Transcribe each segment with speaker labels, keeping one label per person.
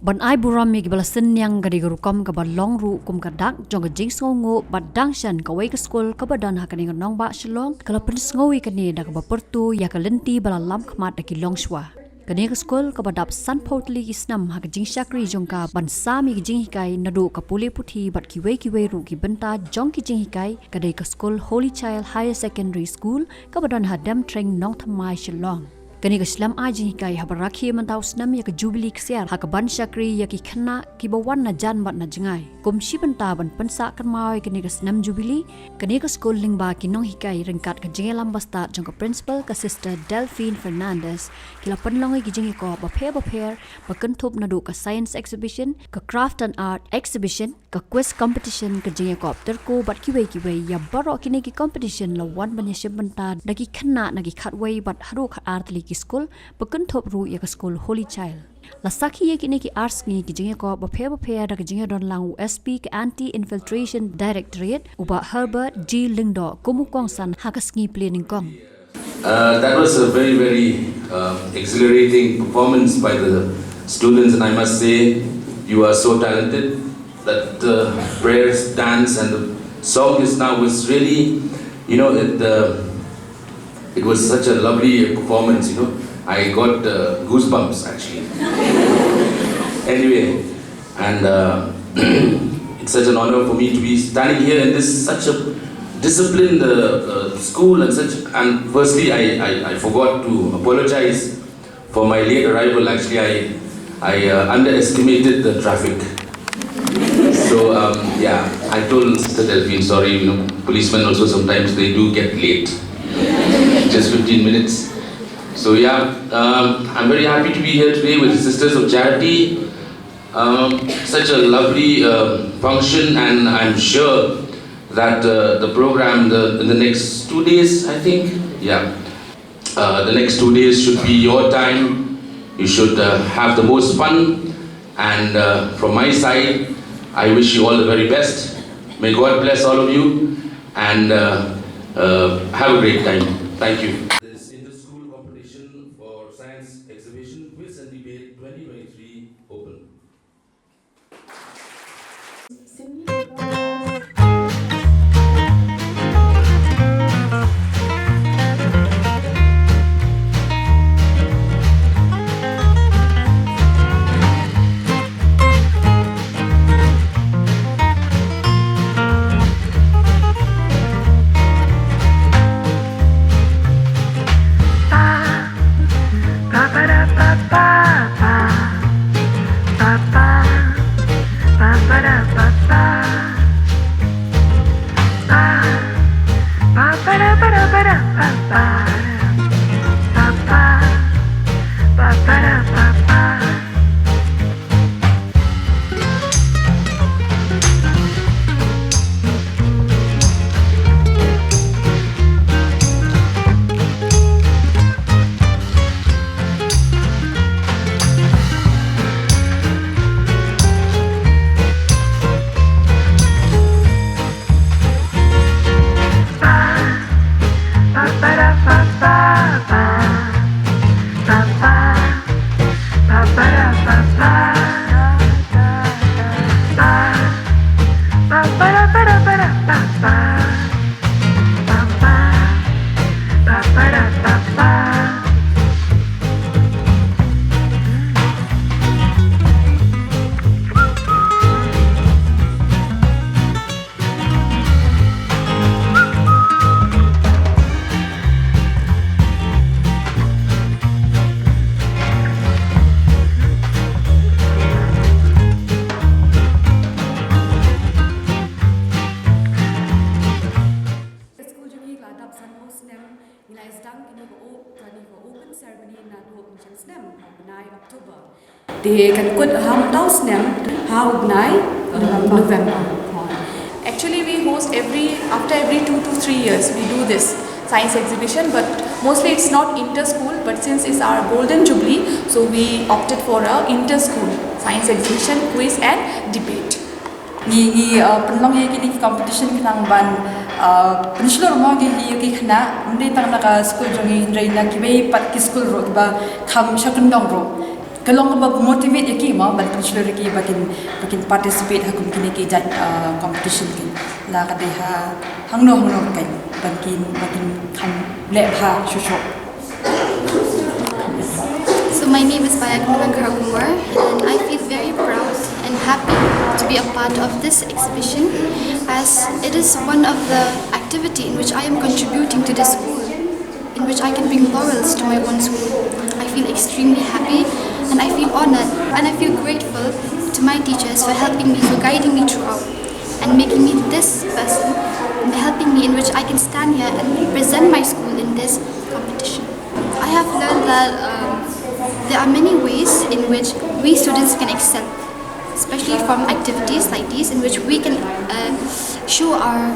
Speaker 1: ban ai buram mi balasin yang gadi garukom ka balong ru kum ka dak jong ka jing sngo badang shan ka wei ka skul ka badan hakani nong ba Shillong kala pen sngowi kani dak ba pertu ya ka lenti balalam khmat dak long shwa kani ka skul ka badap san potli ki snam hak jingshakri jong ka ban sa mi jinghikai nadu ka pule puthi bat ki wei ru ki banta jong ki jinghikai ka dei ka skul Holy Child Higher Secondary School ka badan hadam treng nong thamai Shillong kani ka Islam aji kai habarakhi mantau snam ya ka jubilee kser ha ka ban shakri ya ki khna ki bawan na jan bat na jingai kumshi banta ban pansa kan mai kani ka snam jubilee kani ka school lingba ki Nonghikai rengkat ka jingelam basta jong ka principal ka sister Delphine Fernandez kila panlongai ki jingi ko ba phe ba kentup na do ka science exhibition ka craft and art exhibition ka quiz competition ka jingi ko terko bat ki wei ya baro kini ki competition la wan ban ya banta daki khna na ki khatwei bat haru khat artli ki school bakun thop ru ya ka school Holy Child la sakhi ye kini ki arts ngi ki jinge ko ba phe da ki jinge don lang USP ka anti infiltration directorate uba Herbert G Lingdo komu kong san hakas ngi planning kong
Speaker 2: that was a very exhilarating performance by the students, and I must say you are so talented that the prayers, dance and the song is now was really, it was such a lovely performance, I got goosebumps actually. Anyway, and it's such an honor for me to be standing here in this such a disciplined school and such. And firstly, I forgot to apologize for my late arrival. Actually, I underestimated the traffic. So I told Sister Delphine, sorry, policemen also sometimes they do get late. Just 15 minutes. So I'm very happy to be here today with the Sisters of Charity. Such a lovely function, and I'm sure that the program in the next 2 days, I think, the next 2 days should be your time. You should have the most fun, and from my side, I wish you all the very best. May God bless all of you, and have a great time. Thank you. This inter-school competition for science exhibition, quiz and debate 2023 open.
Speaker 3: They can put ham tau snem how November. Actually, we host after every 2 to 3 years we do this science exhibition, but mostly it's not inter-school. But since it's our golden jubilee, so we opted for a inter-school science exhibition, quiz and debate.
Speaker 4: Ni penlong ye kini competition kinang ban penslor mo ki khna ndi tang na ka school jongi ndai na ki bei pat ki school ro ba kham shakun dong ro Kalau ngaba motivate yaki ma bal pensilor yaki bakin participate hakum kini ki competition ki la kadai ha hangno kan bakin kan lep ha shusho.
Speaker 5: So my name is Kyrwoh, and I feel very proud and happy to be a part of this exhibition, as it is one of the activity in which I am contributing to the school, in which I can bring laurels to my own school. I feel extremely happy, and I feel honored, and I feel grateful to my teachers for helping me, for guiding me throughout, and making me this person, and helping me in which I can stand here and represent my school in this competition. I have learned that there are many ways in which we students can excel, especially from activities like these, in which we can show our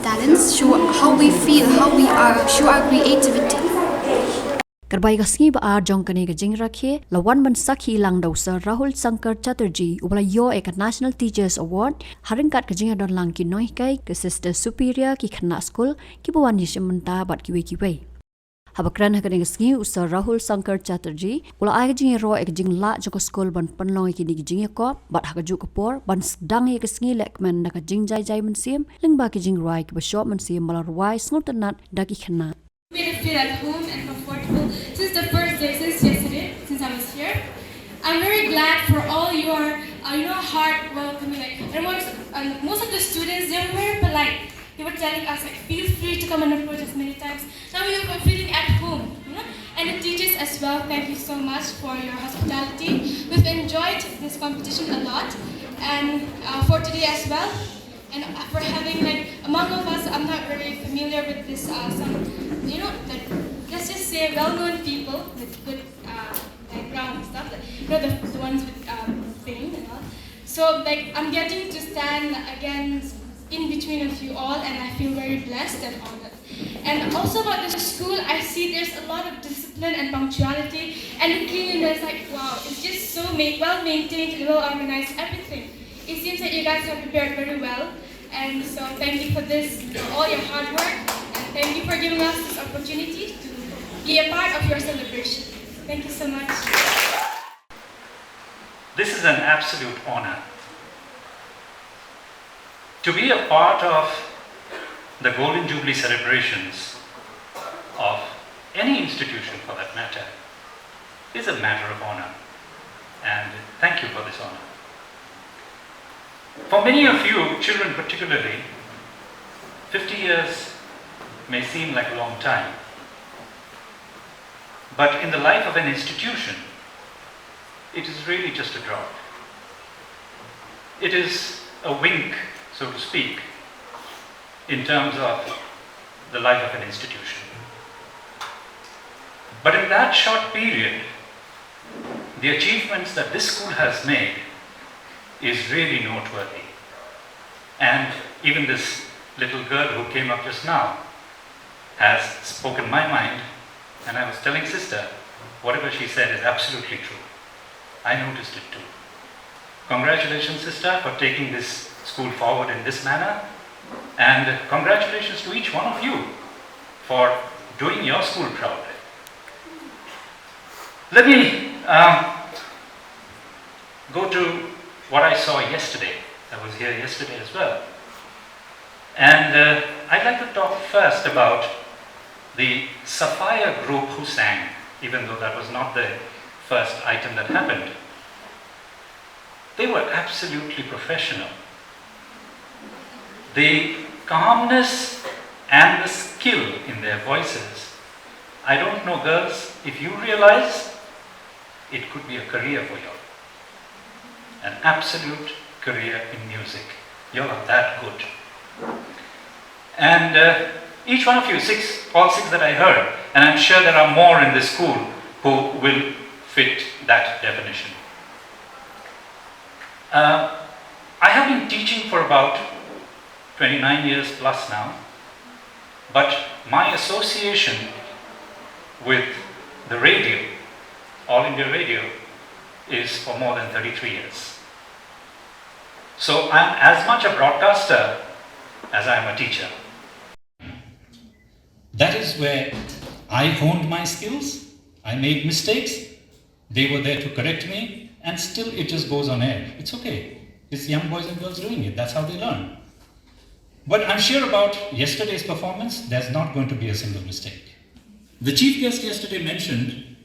Speaker 5: talents, show how we feel, how we are, show our creativity.
Speaker 1: Karbai gasngi ba ar jong kane ga jing rakhe lawan man sakhi lang dau sir Rahul Shankar Chatterjee ubla yo ek National Teachers Award haringkat ka jing don lang ki Nonghikai ke Sister Superior ki khana school ki bawan ni shimanta bat ki we ki wei habakran ha kane gasngi usar Rahul Shankar Chatterjee ula ai jing ro ek jing la joko school ban panlong ki ni jing ko bat ha ka ju ko por ban dang ye gasngi lekman na ka jing jai jai man sim ling ba ki jing roi ki ba shop man sim bala roi snurtanat da ki khana.
Speaker 6: Made it feel at home and comfortable since the first day, since yesterday, since I was here. I'm very glad for all your, hard welcoming. And most of the students, they were very polite. They were telling us, feel free to come and approach us many times. Now we are feeling at home, And the teachers as well, thank you so much for your hospitality. We've enjoyed this competition a lot, and for today as well. And for having, among of us, I'm not very familiar with this, let's just say well-known people with good background and stuff, the ones with fame and all. So, I'm getting to stand again in between of you all, and I feel very blessed and honored. And also about the school, I see there's a lot of discipline and punctuality, and the cleanliness, wow, it's just so well-maintained and well-organized, everything. It seems that you guys have prepared very well, and so thank you for this, for all your hard work, and thank you for giving us this opportunity to be a part of your celebration. Thank you so much.
Speaker 7: This is an absolute honor. To be a part of the Golden Jubilee celebrations of any institution for that matter is a matter of honor, and thank you for this honor. For many of you, children particularly, 50 years may seem like a long time. But in the life of an institution, it is really just a drop. It is a wink, so to speak, in terms of the life of an institution. But in that short period, the achievements that this school has made is really noteworthy. And even this little girl who came up just now has spoken my mind, and I was telling sister, whatever she said is absolutely true. I noticed it too. Congratulations, sister, for taking this school forward in this manner, and congratulations to each one of you for doing your school proud. Let me go to what I saw yesterday. I was here yesterday as well. And I'd like to talk first about the Sapphire group who sang, even though that was not the first item that happened. They were absolutely professional. The calmness and the skill in their voices. I don't know, girls, if you realize it could be a career for you. An absolute career in music. You're that good. And each one of you, all six that I heard, and I'm sure there are more in this school who will fit that definition. I have been teaching for about 29 years plus now, but my association with the radio, All India Radio, is for more than 33 years. So I'm as much a broadcaster as I'm a teacher. That is where I honed my skills. I made mistakes, They were there to correct me, and still it just goes on air. It's okay. It's young boys and girls doing it. That's how they learn. But I'm sure about yesterday's performance, there's not going to be a single mistake. The chief guest yesterday mentioned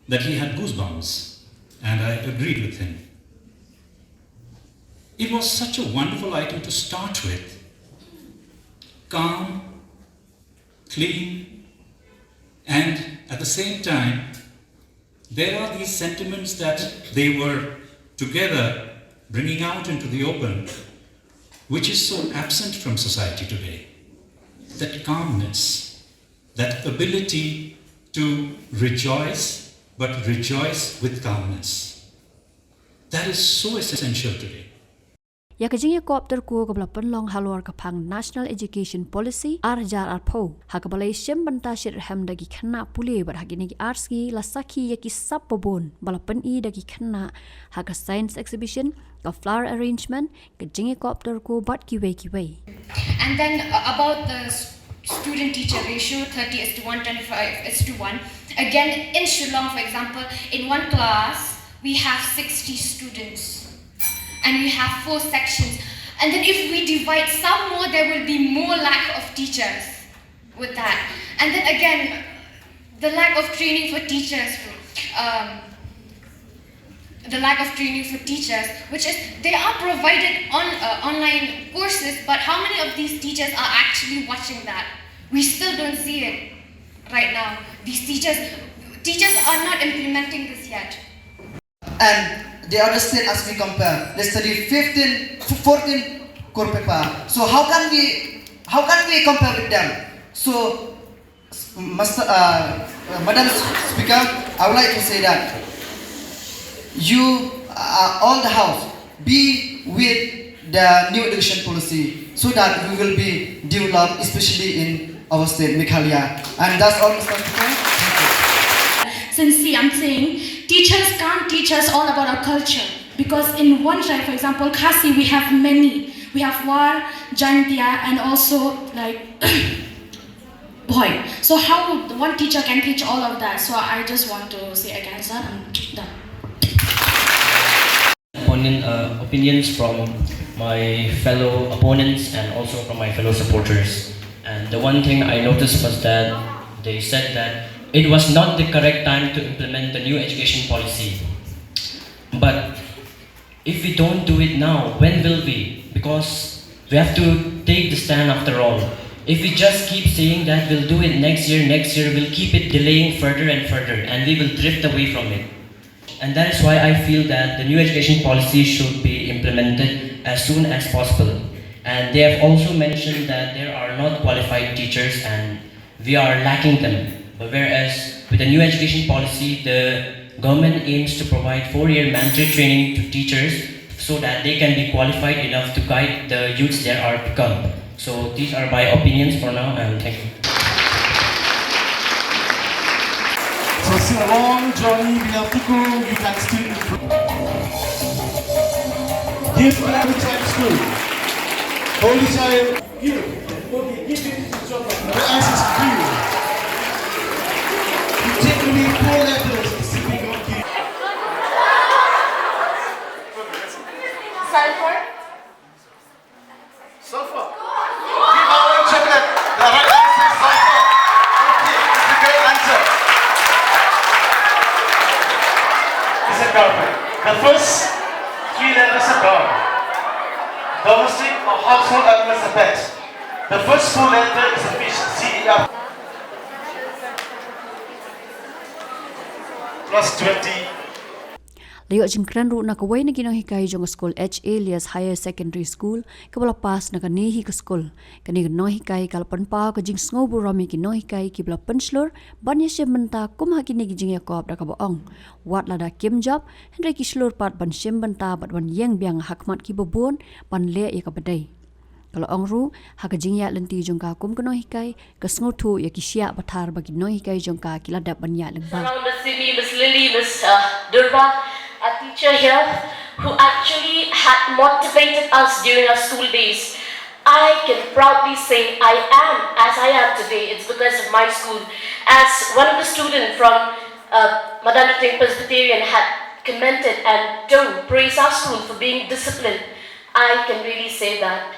Speaker 7: that he had goosebumps, and I agreed with him. It was such a wonderful item to start with. Calm, clean, and at the same time, there are these sentiments that they were together bringing out into the open, which is so absent from society today. That calmness, that ability to rejoice, but rejoice with calmness. That is so essential today.
Speaker 1: Ya kajing helicopter ko kabla penlong halwar kapang National Education Policy arjar arpo hakabalai shem banta shirham dagi khana pule bar hagini arski lasaki yaki sapobon balapan I dagi khana haka science exhibition ka flower arrangement kajing helicopter ko bat kiwei.
Speaker 8: And then about the student-teacher ratio, 30:1, 25:1. Again, in Shillong, for example, in one class, we have 60 students. And we have 4 sections. And then if we divide some more, there will be more lack of teachers with that. And then again, the lack of training for teachers. Which is they are provided on online courses, but how many of these teachers are actually watching that? We still don't see it right now. These teachers are not implementing this yet.
Speaker 9: And the other state, as we compare, they study 14 core paper. So how can we compare with them? So, Madam Speaker, I would like to say that you, all the house, be with the new education policy so that we will be developed, especially in our state, Meghalaya. And that's all, Mr. Speaker.
Speaker 6: Since I'm saying teachers can't teach us all about our culture, because in one tribe, for example, Khasi, we have many. We have War, Jantia, and also like Boy. So how one teacher can teach all of that? So I just want to say against that. I'm done.
Speaker 10: Opinions from my fellow opponents and also from my fellow supporters. And the one thing I noticed was that they said that it was not the correct time to implement the new education policy. But if we don't do it now, when will we? Because we have to take the stand after all. If we just keep saying that we'll do it next year, we'll keep it delaying further and further, and we will drift away from it. And that is why I feel that the new education policy should be implemented as soon as possible. And they have also mentioned that there are not qualified teachers and we are lacking them. Whereas with the new education policy, the government aims to provide 4-year mandatory training to teachers so that they can be qualified enough to guide the youths there are to come. So these are my opinions for now, and thank you.
Speaker 11: So it's a long journey, we have to go, you can still improve. Give the child school. Holy child, give. Okay, give it to the children. The eyes is clear. You take only 4 letters, specific on give.
Speaker 6: Sulfur.
Speaker 11: Sulfur. Give our chocolate. The right answer is sulfur. Okay, it's the correct answer. It's a government. The first 3 letters are dog. Domestic or household animals are pets. The first 4 letters is a fish. C-E-R. Plus 20.
Speaker 1: Leo jingkran ru na kawai na Nonghikai jong school H alias Higher Secondary School kabala pas na kanihi ka school kani Nonghikai kalpan pa ka jing sngobu rami ki Nonghikai ki bla penslor banya shembanta kum hakini ki jing yakob da kabaong wat lada kim job henry ki slor pat ban shembanta bat ban yang biang hakmat ki bobon ban le ya ka badai kalau ong ru haka jing ya lenti jong ka kum ka Nonghikai ka sngotu ya ki shiah thar bagi Nonghikai jong ka ki ladep ban ya lengba
Speaker 12: around the city, Miss Lily, Miss Durba, a teacher here who actually had motivated us during our school days. I can proudly say I am as I am today. It's because of my school. As one of the students from Madanating Presbyterian had commented and don't praise our school for being disciplined, I can really say that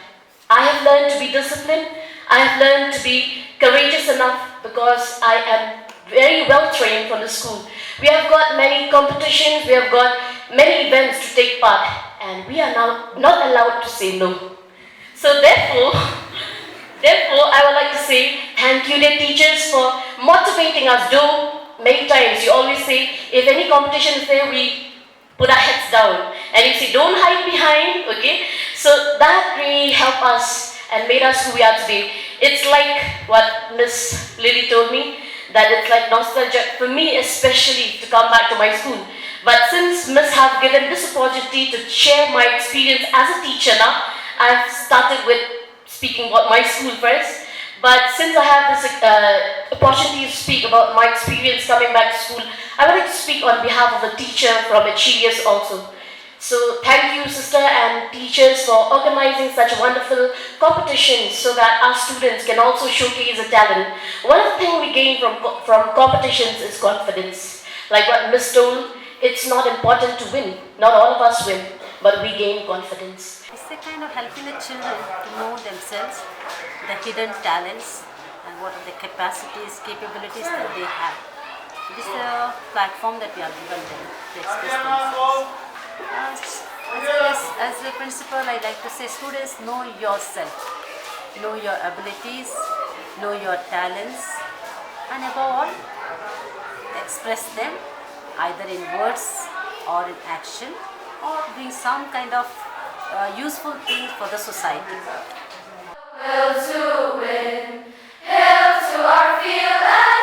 Speaker 12: I have learned to be disciplined. I have learned to be courageous enough because I am very well trained from the school. We have got many competitions, we have got many events to take part, and we are now not allowed to say no. So therefore, I would like to say thank you, dear teachers, for motivating us. Though many times you always say, if any competition is there, we put our heads down. And you say, don't hide behind, okay? So that really helped us and made us who we are today. It's like what Miss Lily told me, that it's like nostalgia for me especially to come back to my school. But since Miss have given this opportunity to share my experience as a teacher now, I've started with speaking about my school first. But since I have this opportunity to speak about my experience coming back to school, I would like to speak on behalf of a teacher from Atiar also. So thank you, sister and teachers, for organizing such wonderful competitions so that our students can also showcase a talent. One of the things we gain from competitions is confidence. Like what Miss told, it's not important to win. Not all of us win, but we gain confidence.
Speaker 13: It's a kind of helping the children to know themselves, the hidden talents, and what are the capacities, capabilities that they have. It is a platform that we are given them to express themselves. As a principal, I like to say, students, know yourself, know your abilities, know your talents, and above all, express them either in words or in action, or doing some kind of useful thing for the society.
Speaker 14: Will to win, hail to our field.